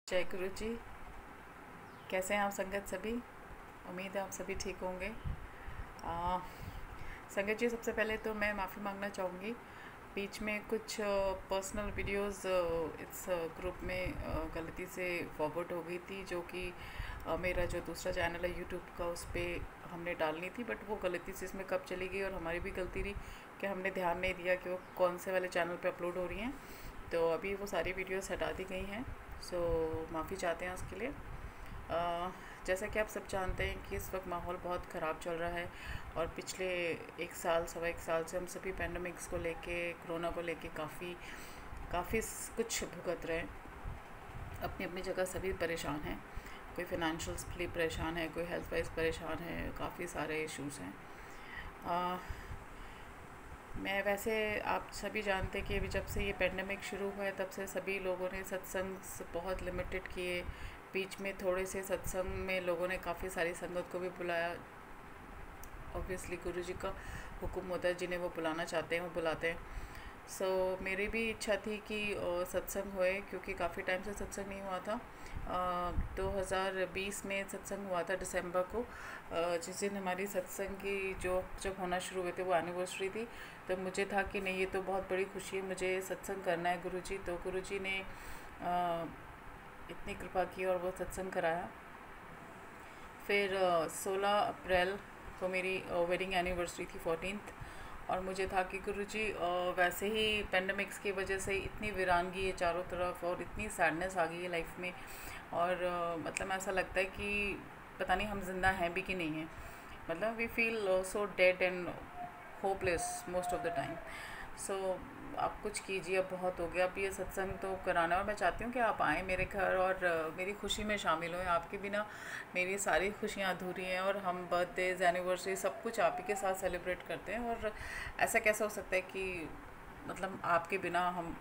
जय गुरु जी। कैसे हैं आप संगत सभी? उम्मीद है आप सभी ठीक होंगे। आ, संगत जी, सबसे पहले तो मैं माफ़ी मांगना चाहूँगी। बीच में कुछ पर्सनल वीडियोस इस ग्रुप में गलती से फॉरवर्ड हो गई थी, जो कि मेरा जो दूसरा चैनल है यूट्यूब का, उस पर हमने डालनी थी, बट वो गलती से इसमें कब चली गई और हमारी भी गलती रही कि हमने ध्यान नहीं दिया कि वो कौन से वाले चैनल पे अपलोड हो रही हैं। तो अभी वो सारी वीडियोस हटा दी गई हैं। सो माफ़ी चाहते हैं उसके लिए। जैसा कि आप सब जानते हैं कि इस वक्त माहौल बहुत ख़राब चल रहा है और पिछले एक साल सवा एक साल से हम सभी पैंडमिक्स को लेके, कोरोना को लेके काफ़ी काफ़ी कुछ भुगत रहे हैं। अपनी अपनी जगह सभी परेशान हैं। कोई फाइनेंशियली परेशान है, कोई हेल्थ वाइज परेशान है, काफ़ी सारे इश्यूज़ हैं। मैं वैसे, आप सभी जानते हैं कि अभी जब से ये पेंडेमिक शुरू हुआ है तब से सभी लोगों ने सत्संग बहुत लिमिटेड किए। बीच में थोड़े से सत्संग में लोगों ने काफ़ी सारी संगत को भी बुलाया। ऑब्वियसली गुरु जी का हुक्म होता है, जिन्हें वो बुलाना चाहते हैं वो बुलाते हैं। सो मेरी भी इच्छा थी कि सत्संग होए, क्योंकि काफ़ी टाइम से सत्संग नहीं हुआ था। 2020 में सत्संग हुआ था दिसंबर को, जिस दिन हमारी सत्संग की जो जब होना शुरू हुए थे वो एनिवर्सरी थी। तो मुझे था कि नहीं, ये तो बहुत बड़ी खुशी है, मुझे सत्संग करना है गुरुजी। तो गुरुजी ने इतनी कृपा की और वो सत्संग कराया। फिर 16 अप्रैल को मेरी वेडिंग एनिवर्सरी थी, 14th। और मुझे था कि गुरुजी, वैसे ही पेंडेमिक्स की वजह से इतनी वीरानगी है चारों तरफ और इतनी सैडनेस आ गई है लाइफ में, और मतलब ऐसा लगता है कि पता नहीं हम जिंदा हैं भी कि नहीं हैं। मतलब we feel so dead and hopeless most of the time. So आप कुछ कीजिए, अब बहुत हो गया, अब ये सत्संग तो कराना है। और मैं चाहती हूँ कि आप आएँ मेरे घर और मेरी खुशी में शामिल हों। आपके बिना मेरी सारी खुशियाँ अधूरी हैं, और हम बर्थडेज, एनिवर्सरी सब कुछ आप ही के साथ सेलिब्रेट करते हैं। और ऐसा कैसा हो सकता है कि मतलब आपके बिना हम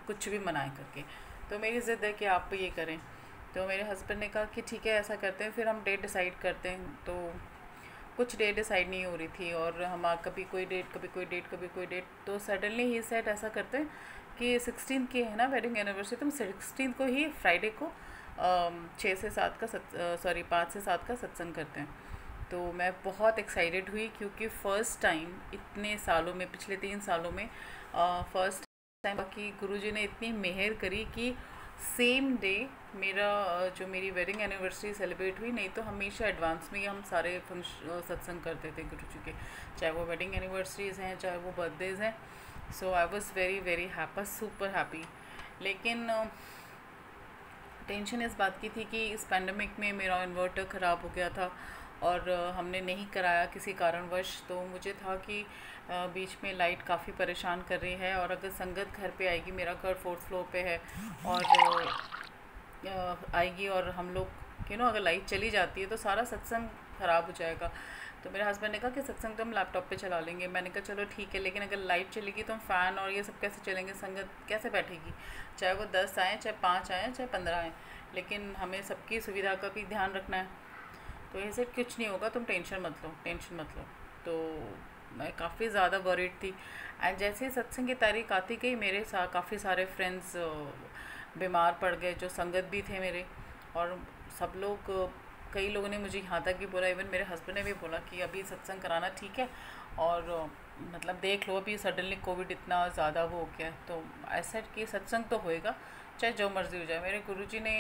कुछ भी मनाएं करके। तो मेरी ज़िद है कि आप ये करें। तो मेरे हस्बैंड ने कहा कि ठीक है, ऐसा करते हैं, फिर हम डेट डिसाइड करते हैं। तो कुछ डेट डिसाइड नहीं हो रही थी, और हम कभी कोई डेट, कभी कोई डेट, कभी कोई डेट। तो सडनली ही सेट ऐसा करते हैं कि 16 की है ना वेडिंग एनिवर्सरी, तो हम 16 को ही फ्राइडे को 6 से 7 का 5 से 7 का सत्संग करते हैं। तो मैं बहुत एक्साइटेड हुई, क्योंकि फ़र्स्ट टाइम इतने सालों में, पिछले 3 सालों में फ़र्स्ट टाइम कि गुरुजी ने इतनी मेहर करी कि सेम डे मेरा जो मेरी वेडिंग एनिवर्सरी सेलिब्रेट हुई। नहीं तो हमेशा एडवांस में ही हम सारे सत्संग करते थे गुरु जी के, चाहे वो वेडिंग एनिवर्सरीज़ हैं, चाहे वो बर्थडेज़ हैं। So I was very very happy, super happy. लेकिन टेंशन इस बात की थी कि इस पैंडमिक में मेरा इन्वर्टर ख़राब हो गया था और हमने नहीं कराया किसी कारणवश। तो मुझे था कि बीच में लाइट काफ़ी परेशान कर रही है, और अगर संगत घर पे आएगी, मेरा घर 4th फ्लोर पे है, और आएगी और हम लोग अगर लाइट चली जाती है तो सारा सत्संग ख़राब हो जाएगा। तो मेरे हस्बैंड ने कहा कि सत्संग तो हम लैपटॉप पे चला लेंगे। मैंने कहा चलो ठीक है, लेकिन अगर लाइट चलेगी तो हम फ़ैन और ये सब कैसे चलेंगे, संगत कैसे बैठेगी, चाहे वो 10 आएँ, चाहे 5 आएँ, चाहे 15 आएँ, लेकिन हमें सबकी सुविधा का भी ध्यान रखना है। तो ऐसे कुछ नहीं होगा, तुम टेंशन मत लो, टेंशन मत लो। तो मैं काफ़ी ज़्यादा वरीड थी। एंड जैसे ही सत्संग की तारीख आती गई, मेरे साथ काफ़ी सारे फ्रेंड्स बीमार पड़ गए, जो संगत भी थे मेरे। और सब लोग, कई लोगों ने मुझे यहाँ तक भी बोला, इवन मेरे हस्बैंड ने भी बोला कि अभी सत्संग कराना ठीक है, और मतलब देख लो, अभी सडनली कोविड इतना ज़्यादा वो हो गया है, तो ऐसा कि सत्संग तो होएगा चाहे जो मर्ज़ी हो जाए। मेरे गुरुजी ने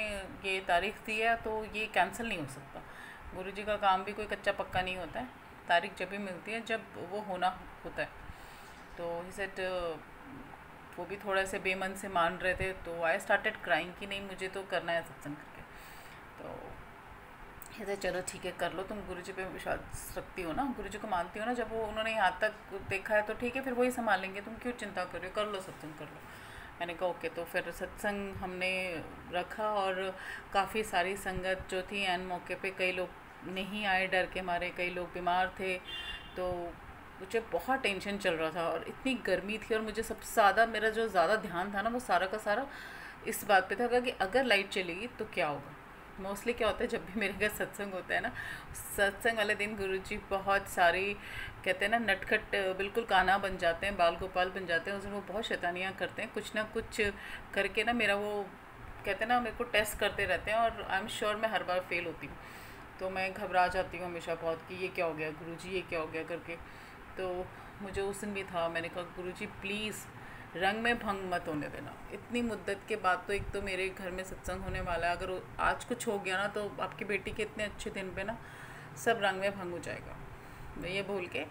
ये तारीख दी है तो ये कैंसिल नहीं हो सकता। गुरुजी का काम भी कोई कच्चा पक्का नहीं होता है, तारीख जब भी मिलती है जब वो होना होता है। तो ही सेड, वो भी थोड़ा से बेमन से मान रहे थे, तो आई स्टार्टेड क्राइंग कि नहीं, मुझे तो करना है सत्संग करके। तो ऐसे चलो ठीक है, कर लो, तुम गुरुजी पे विश्वास रखती हो ना, गुरुजी को मानती हो ना, जब वो उन्होंने यहाँ तक देखा है तो ठीक है, फिर वही संभालेंगे, तुम क्यों चिंता कर रहे हो, कर लो सत्संग, कर लो। मैंने कहा ओके। तो फिर सत्संग हमने रखा, और काफ़ी सारी संगत जो थी एन मौके पे, कई लोग नहीं आए डर के मारे, कई लोग बीमार थे। तो मुझे बहुत टेंशन चल रहा था, और इतनी गर्मी थी, और मुझे सबसे ज़्यादा, मेरा जो ज़्यादा ध्यान था ना, वो सारा का सारा इस बात पे था कि अगर लाइट चलेगी तो क्या होगा। मोस्टली क्या होता है, जब भी मेरे घर सत्संग होता है ना, सत्संग वाले दिन गुरुजी बहुत सारी, कहते हैं ना, नटखट, बिल्कुल कान्हा बन जाते हैं, बाल गोपाल बन जाते हैं। उस दिन वो बहुत शैतानियाँ करते हैं, कुछ ना कुछ करके ना मेरा वो कहते हैं ना मेरे को टेस्ट करते रहते हैं और आई एम श्योर मैं हर बार फेल होती हूँ। तो मैं घबरा जाती हूँ हमेशा बहुत कि ये क्या हो गया गुरुजी, ये क्या हो गया करके। तो मुझे उस दिन भी था, मैंने कहा गुरुजी प्लीज़ रंग में भंग मत होने देना। इतनी मुद्दत के बाद तो एक तो मेरे घर में सत्संग होने वाला है, अगर आज कुछ हो गया ना तो आपकी बेटी के इतने अच्छे दिन पे ना सब रंग में भंग हो जाएगा। मैं ये बोल के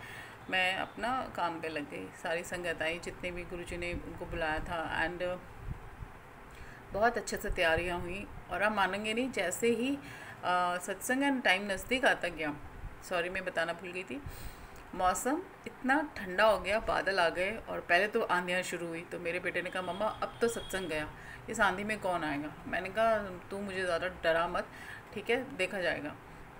मैं अपना काम पे लग गई। सारी संगत आई, जितने भी गुरुजी ने उनको बुलाया था, एंड बहुत अच्छे से तैयारियाँ हुई। और आप मानेंगे नहीं, जैसे ही सत्संग एंड टाइम नज़दीक आता गया, सॉरी मैं बताना भूल गई थी, मौसम इतना ठंडा हो गया, बादल आ गए और पहले तो आंधियाँ शुरू हुई। तो मेरे बेटे ने कहा मम्मा अब तो सत्संग गया, इस आंधी में कौन आएगा। मैंने कहा तू मुझे ज़्यादा डरा मत, ठीक है देखा जाएगा।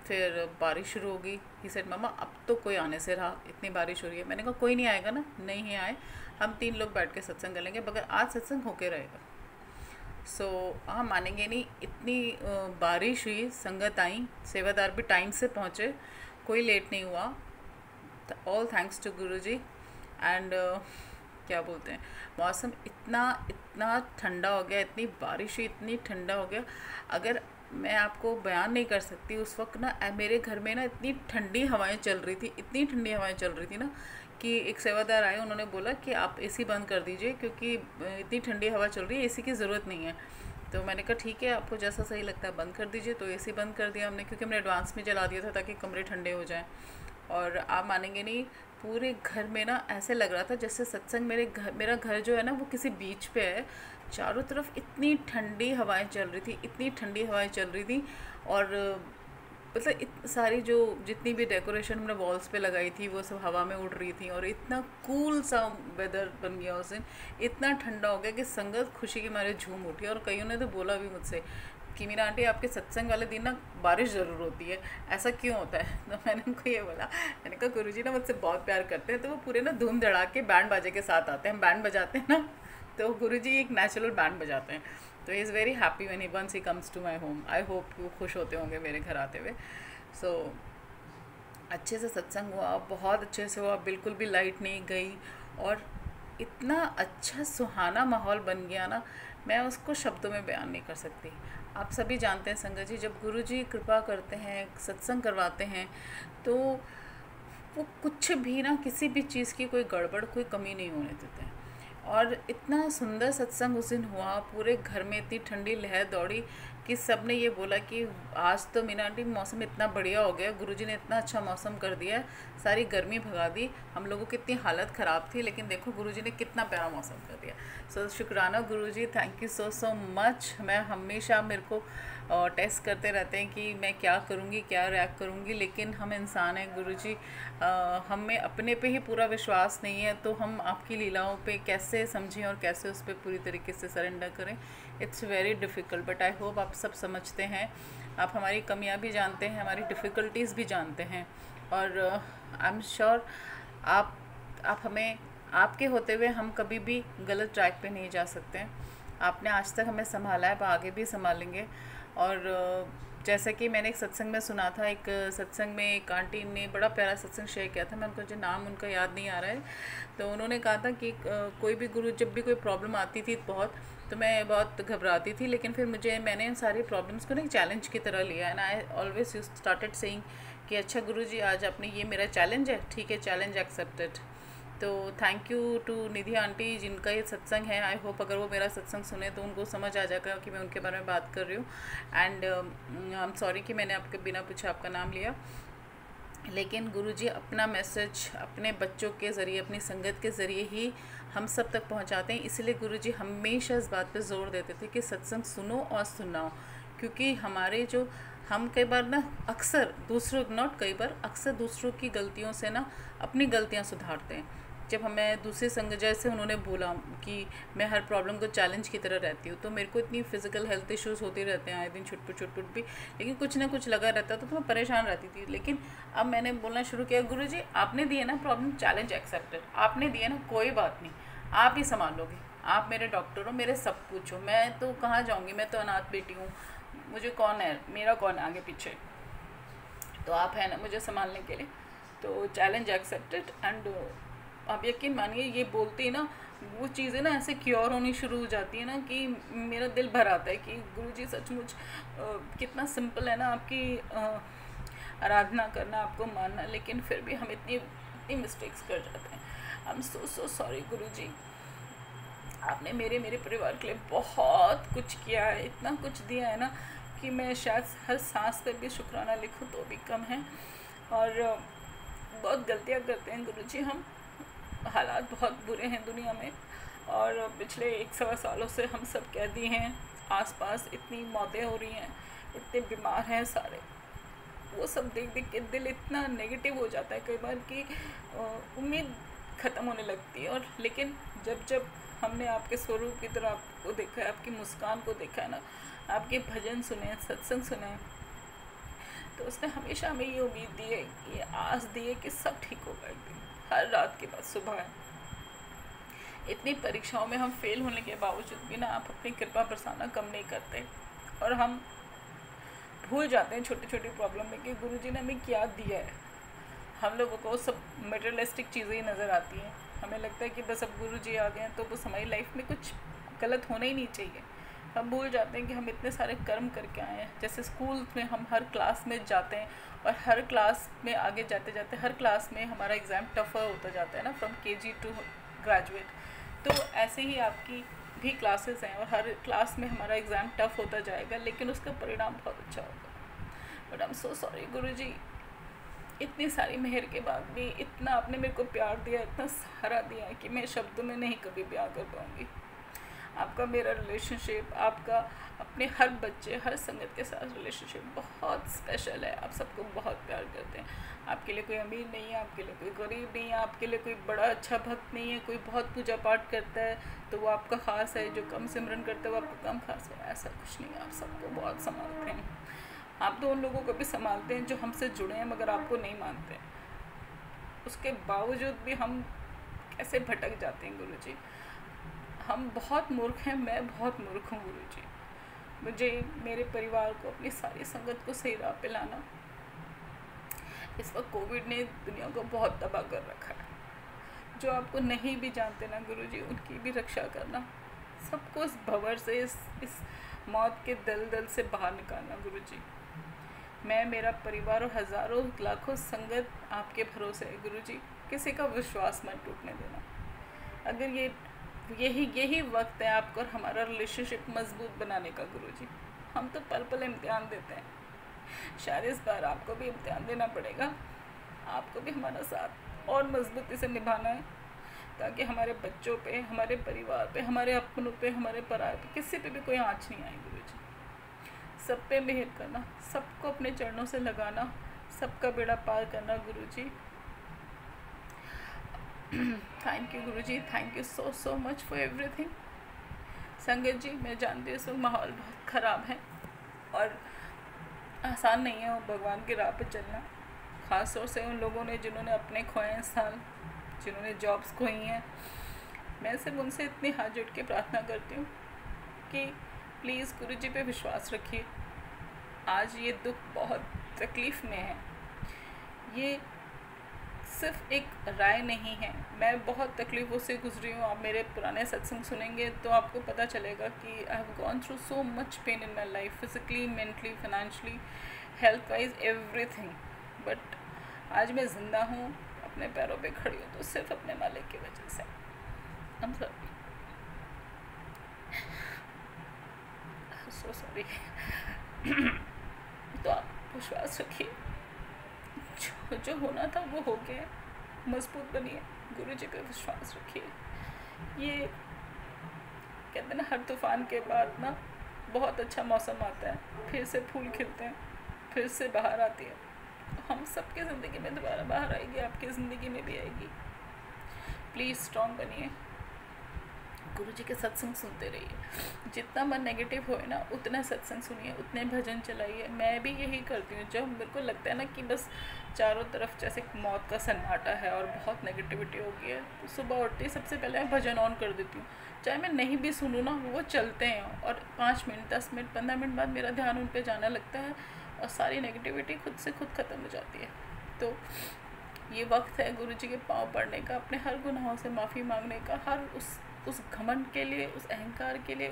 फिर बारिश शुरू हो गई। ही सेड मम्मा अब तो कोई आने से रहा, इतनी बारिश हो रही है। मैंने कहा कोई नहीं आएगा ना, नहीं आए, हम 3 लोग बैठ के सत्संग कर लेंगे, मगर आज सत्संग होके रहेगा। सो हाँ मानेंगे नहीं, इतनी बारिश हुई, संगत आई, सेवादार भी टाइम से पहुँचे, कोई लेट नहीं हुआ। All thanks to Guruji. And क्या बोलते हैं, मौसम इतना इतना ठंडा हो गया, इतनी बारिश हुई, इतनी ठंडा हो गया, अगर मैं आपको बयान नहीं कर सकती। उस वक्त ना मेरे घर में ना इतनी ठंडी हवाएं चल रही थी, इतनी ठंडी हवाएं चल रही थी ना कि एक सेवादार आए, उन्होंने बोला कि आप एसी बंद कर दीजिए क्योंकि इतनी ठंडी हवा चल रही है, एसी की ज़रूरत नहीं है। तो मैंने कहा ठीक है, आपको जैसा सही लगता है बंद कर दीजिए। तो एसी बंद कर दिया हमने, क्योंकि हमने एडवांस में जला दिया था ताकि कमरे ठंडे हो जाएं। और आप मानेंगे नहीं, पूरे घर में ना ऐसे लग रहा था जैसे सत्संग मेरा घर जो है ना वो किसी बीच पे है। चारों तरफ इतनी ठंडी हवाएं चल रही थी, इतनी ठंडी हवाएं चल रही थी। और मतलब सारी जो जितनी भी डेकोरेशन हमने वॉल्स पे लगाई थी वो सब हवा में उड़ रही थी, और इतना कूल सा वेदर बन गया उस दिन। इतना ठंडा हो गया कि संगत खुशी के मारे झूम उठी। और कईयों ने तो बोला भी मुझसे कि मीरा आंटी आपके सत्संग वाले दिन ना बारिश ज़रूर होती है, ऐसा क्यों होता है। तो मैंने उनको ये बोला, मैंने कहा गुरुजी ना मुझसे बहुत प्यार करते हैं, तो वो पूरे ना धूम धड़ा के बैंड बाजे के साथ आते हैं। हम बैंड बजाते हैं ना, तो गुरुजी एक नेचुरल बैंड बजाते हैं। तो he is very happy when he once he comes to my home. I hope वो खुश होते होंगे मेरे घर आते हुए। सो अच्छे से सत्संग हुआ, बहुत अच्छे से हुआ, बिल्कुल भी लाइट नहीं गई, और इतना अच्छा सुहाना माहौल बन गया ना, मैं उसको शब्दों में बयान नहीं कर सकती। आप सभी जानते हैं संगत जी, जब गुरुजी कृपा करते हैं, सत्संग करवाते हैं, तो वो कुछ भी ना, किसी भी चीज़ की कोई गड़बड़, कोई कमी नहीं होने देते हैं। और इतना सुंदर सत्संग उस दिन हुआ, पूरे घर में इतनी ठंडी लहर दौड़ी कि सब ने ये बोला कि आज तो मीना आंटी मौसम इतना बढ़िया हो गया, गुरुजी ने इतना अच्छा मौसम कर दिया है, सारी गर्मी भगा दी। हम लोगों की इतनी हालत ख़राब थी, लेकिन देखो गुरुजी ने कितना प्यारा मौसम कर दिया। सो शुक्राना Guruji, thank you so so much. मैं हमेशा, मेरे को टेस्ट करते रहते हैं कि मैं क्या करूँगी, क्या रिएक्ट करूँगी, लेकिन हम इंसान हैं गुरुजी, हमें अपने पे ही पूरा विश्वास नहीं है, तो हम आपकी लीलाओं पे कैसे समझें और कैसे उस पर पूरी तरीके से सरेंडर करें। It's very difficult, but I hope आप सब समझते हैं, आप हमारी कमियां भी जानते हैं, हमारी डिफ़िकल्टीज़ भी जानते हैं, और आई एम श्योर आप हमें, आपके होते हुए हम कभी भी गलत ट्रैक पे नहीं जा सकते हैं। आपने आज तक हमें संभाला है, आप आगे भी संभालेंगे। और जैसा कि मैंने एक सत्संग में सुना था, एक सत्संग में एक आंटी ने बड़ा प्यारा सत्संग शेयर किया था, मैं उनको जो नाम उनका याद नहीं आ रहा है, तो उन्होंने कहा था कि कोई भी गुरु, जब भी कोई प्रॉब्लम आती थी बहुत, तो मैं बहुत घबराती थी, लेकिन फिर मैंने इन सारी प्रॉब्लम्स को ना एक चैलेंज की तरह लिया, and I always you started saying कि अच्छा गुरुजी आज आपने, ये मेरा चैलेंज है, ठीक है, चैलेंज एक्सेप्टेड। तो thank you to Nidhi aunty जिनका ये सत्संग है। आई होप अगर वो मेरा सत्संग सुने तो उनको समझ आ जाएगा कि मैं उनके बारे में बात कर रही हूँ। एंड आई एम सॉरी कि मैंने आपके बिना पूछे आपका नाम लिया, लेकिन गुरुजी अपना मैसेज अपने बच्चों के ज़रिए, अपनी संगत के ज़रिए ही हम सब तक पहुंचाते हैं। इसलिए गुरुजी हमेशा इस बात पे ज़ोर देते थे कि सत्संग सुनो और सुनाओ, क्योंकि हमारे जो, हम कई बार ना अक्सर दूसरों, नॉट कई बार, अक्सर दूसरों की गलतियों से ना अपनी गलतियां सुधारते हैं। जब हमें दूसरे संग, जैसे उन्होंने बोला कि मैं हर प्रॉब्लम को चैलेंज की तरह रहती हूँ, तो मेरे को इतनी फिजिकल हेल्थ इश्यूज़ होते रहते हैं आए दिन, छुटपुट भी, लेकिन कुछ ना कुछ लगा रहता था, तो मैं परेशान रहती थी। लेकिन अब मैंने बोलना शुरू किया, गुरुजी आपने दिए ना प्रॉब्लम, चैलेंज एक्सेप्टेड, आपने दिए ना, कोई बात नहीं, आप ही संभाल लोगे, आप मेरे डॉक्टर हो, मेरे सब कुछ हो, मैं तो कहाँ जाऊँगी, मैं तो अनाथ बेटी हूँ, मुझे कौन है, मेरा कौन है आगे पीछे, तो आप है ना मुझे संभालने के लिए। तो चैलेंज एक्सेप्टेड। एंड आप यकीन मानिए, ये बोलते ही ना वो चीज़ें ना ऐसे क्योर होनी शुरू हो जाती है ना कि मेरा दिल भर आता है कि गुरुजी सचमुच कितना सिंपल है ना आपकी आराधना करना, आपको मानना, लेकिन फिर भी हम इतनी इतनी मिस्टेक्स कर जाते हैं। आई एम सो सॉरी गुरुजी, आपने मेरे मेरे परिवार के लिए बहुत कुछ किया है, इतना कुछ दिया है ना कि मैं शायद हर सांस पर भी शुक्राना लिखूं तो भी कम है। और बहुत गलतियां करते हैं गुरुजी हम, हालात बहुत बुरे हैं दुनिया में, और पिछले 1 सवा सालों से हम सब कैदी हैं, आसपास इतनी मौतें हो रही हैं, इतने बीमार हैं सारे, वो सब देख देख के दिल इतना नेगेटिव हो जाता है कई बार कि उम्मीद ख़त्म होने लगती है। और लेकिन जब जब हमने आपके स्वरूप की तरह आपको देखा है, आपकी मुस्कान को देखा है ना, आपके भजन सुने, सत्संग सुने, तो उसने हमेशा हमें ये उम्मीद दी है, ये आस दी है कि सब ठीक होगा एक दिन। हर रात के बाद सुबह है। इतनी परीक्षाओं में हम फेल होने के बावजूद भी ना आप अपनी कृपा बरसाना कम नहीं करते, और हम भूल जाते हैं छोटी छोटी प्रॉब्लम में कि गुरुजी ने हमें क्या दिया है। हम लोगों को सब मटेरियलिस्टिक चीज़ें ही नज़र आती हैं, हमें लगता है कि बस अब गुरुजी आ गए हैं तो बस हमारी लाइफ में कुछ गलत होना ही नहीं चाहिए। हम भूल जाते हैं कि हम इतने सारे कर्म करके आए हैं। जैसे स्कूल में हम हर क्लास में जाते हैं, और हर क्लास में आगे जाते जाते हर क्लास में हमारा एग्ज़ाम टफर होता जाता है ना, फ्रॉम KG टू ग्रेजुएट। तो ऐसे ही आपकी भी क्लासेस हैं, और हर क्लास में हमारा एग्ज़ाम टफ होता जाएगा, लेकिन उसका परिणाम बहुत अच्छा होगा। But I am so sorry Guruji, इतनी सारी मेहर के बाद भी इतना आपने मेरे को प्यार दिया, इतना सहारा दिया है कि मैं शब्दों में नहीं कभी बयां कर पाऊँगी। आपका मेरा रिलेशनशिप, आपका अपने हर बच्चे, हर संगत के साथ रिलेशनशिप बहुत स्पेशल है। आप सबको बहुत प्यार करते हैं। आपके लिए कोई अमीर नहीं है, आपके लिए कोई गरीब नहीं है, आपके लिए कोई बड़ा अच्छा भक्त नहीं है। कोई बहुत पूजा पाठ करता है तो वो आपका ख़ास है, जो कम सिमरन करता है वो आपका कम खास है, ऐसा कुछ नहीं है। आप सबको बहुत संभालते हैं। आप तो उन लोगों को भी संभालते हैं जो हमसे जुड़े हैं मगर आपको नहीं मानते। उसके बावजूद भी हम कैसे भटक जाते हैं गुरुजी। हम बहुत मूर्ख हैं, मैं बहुत मूर्ख हूँ गुरुजी। मुझे मेरे परिवार को, अपनी सारी संगत को सही राह पे लाना। इस वक्त कोविड ने दुनिया को बहुत तबाह कर रखा है। जो आपको नहीं भी जानते ना गुरुजी, उनकी भी रक्षा करना, सबको इस भंवर से, इस मौत के दलदल से बाहर निकालना गुरुजी। मैं, मेरा परिवार और हज़ारों लाखों संगत आपके भरोसे है गुरुजी। किसी का विश्वास मत टूटने देना। अगर यही वक्त है आपको और हमारा रिलेशनशिप मजबूत बनाने का गुरुजी। हम तो पल पल इम्तिहान देते हैं, शायद इस बार आपको भी इम्तिहान देना पड़ेगा। आपको भी हमारा साथ और मजबूती से निभाना है, ताकि हमारे बच्चों पे, हमारे परिवार पे, हमारे अपनों पे, हमारे पराये पे, किसी पे भी कोई आँच नहीं आए गुरुजी। सब पे मेहर करना, सबको अपने चरणों से लगाना, सबका बेड़ा पार करना Guruji. Thank you Guruji, thank you so much for everything. संगत जी, मैं जानती हूँ इस वक्त माहौल बहुत ख़राब है और आसान नहीं है वो भगवान की राह पे चलना। ख़ास तौर से उन लोगों ने जिन्होंने अपने खोए हैं स्थान, जिन्होंने जॉब्स खोई हैं। मैं सिर्फ उनसे इतनी हाथ जोड़ के प्रार्थना करती हूँ कि प्लीज़ गुरुजी पे विश्वास रखिए। आज ये दुख बहुत तकलीफ़ में है, ये सिर्फ एक राय नहीं है। मैं बहुत तकलीफ़ों से गुजरी हूँ। आप मेरे पुराने सत्संग सुनेंगे तो आपको पता चलेगा कि I have gone through so much pain in my life, physically, mentally, financially, health wise, everything. But आज मैं ज़िंदा हूँ, अपने पैरों पे खड़ी हूँ, तो सिर्फ अपने मालिक की वजह से। I'm so sorry। तो आप विश्वास रखिए, जो होना था वो हो गया। मजबूत बनिए, गुरुजी पे विश्वास रखिए। ये कहते हैं ना, हर तूफ़ान के बाद ना बहुत अच्छा मौसम आता है, फिर से फूल खिलते हैं, फिर से बाहर आती है। हम सबकी ज़िंदगी में दोबारा बाहर आएगी, आपकी ज़िंदगी में भी आएगी। प्लीज़ स्ट्रॉन्ग बनिए, गुरुजी के सत्संग सुनते रहिए। जितना मन नेगेटिव होए ना, उतना सत्संग सुनिए, उतने भजन चलाइए। मैं भी यही करती हूँ। जब मेरे को लगता है ना कि बस चारों तरफ जैसे मौत का सन्नाटा है और बहुत नेगेटिविटी हो गई है, तो सुबह उठते ही सबसे पहले मैं भजन ऑन कर देती हूँ। चाहे मैं नहीं भी सुनूँ ना, वो चलते हैं, और 5 मिनट, 10 मिनट, 15 मिनट बाद मेरा ध्यान उन पर जाने लगता है और सारी नेगेटिविटी खुद से खुद ख़त्म हो जाती है। तो ये वक्त है गुरुजी के पाँव पड़ने का, अपने हर गुनाहों से माफ़ी मांगने का, हर उस उस घमंड के लिए, उस अहंकार के लिए,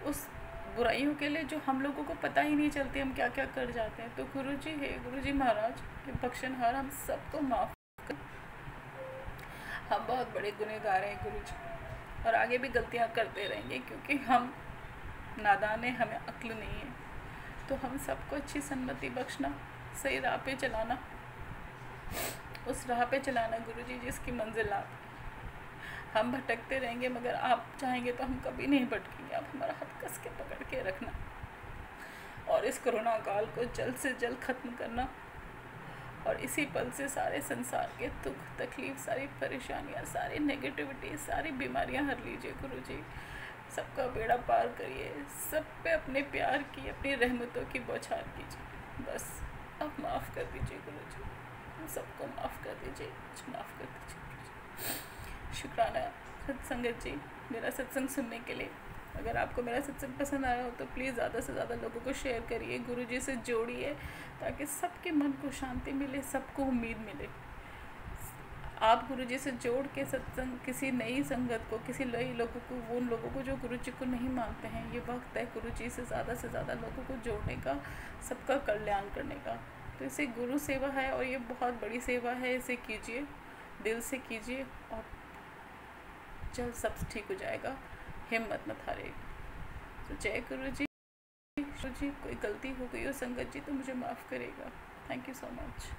उस बुराइयों के लिए जो हम लोगों को पता ही नहीं चलती हम क्या क्या कर जाते हैं। तो गुरुजी, हे गुरुजी महाराज, ये बख्शनहार हम सबको माफ़ कर। हम बहुत बड़े गुनहगार हैं गुरुजी, और आगे भी गलतियां करते रहेंगे क्योंकि हम नादान हैं, हमें अक्ल नहीं है। तो हम सबको अच्छी सन्मति बख्शना, सही राह पे चलाना, उस राह पे चलाना गुरुजी जिसकी मंजिल आप। हम भटकते रहेंगे मगर आप चाहेंगे तो हम कभी नहीं भटकेंगे। आप हमारा हाथ कस के पकड़ के रखना और इस कोरोना काल को जल्द से जल्द ख़त्म करना, और इसी पल से सारे संसार के दुख तकलीफ, सारी परेशानियाँ, सारी नेगेटिविटी, सारी बीमारियाँ हर लीजिए गुरुजी। सबका बेड़ा पार करिए, सब पे अपने प्यार की, अपनी रहमतों की बौछार कीजिए। बस अब माफ़ कर दीजिए गुरुजी, हम सबको माफ़ कर दीजिए, मुझे माफ़ कर दीजिए गुरुजी। शुक्राना सत्संगत जी मेरा सत्संग सुनने के लिए। अगर आपको मेरा सत्संग पसंद आया हो तो प्लीज़ ज़्यादा से ज़्यादा लोगों को शेयर करिए, गुरुजी से जोड़िए, ताकि सबके मन को शांति मिले, सबको उम्मीद मिले। आप गुरुजी से जोड़ के सत्संग, किसी नई संगत को, किसी नए लोगों को, वो उन लोगों को जो गुरुजी को नहीं मानते हैं, ये वक्त है गुरुजी से ज़्यादा लोगों को जोड़ने का, सबका कल्याण करने का। तो इसे गुरु सेवा है और ये बहुत बड़ी सेवा है, इसे कीजिए, दिल से कीजिए और जल्द सब ठीक हो जाएगा। हिम्मत मत हारिएगा। तो जय गुरुजी। गुरुजी, कोई गलती हो गई हो संगत जी तो मुझे माफ़ करेगा। Thank you so much.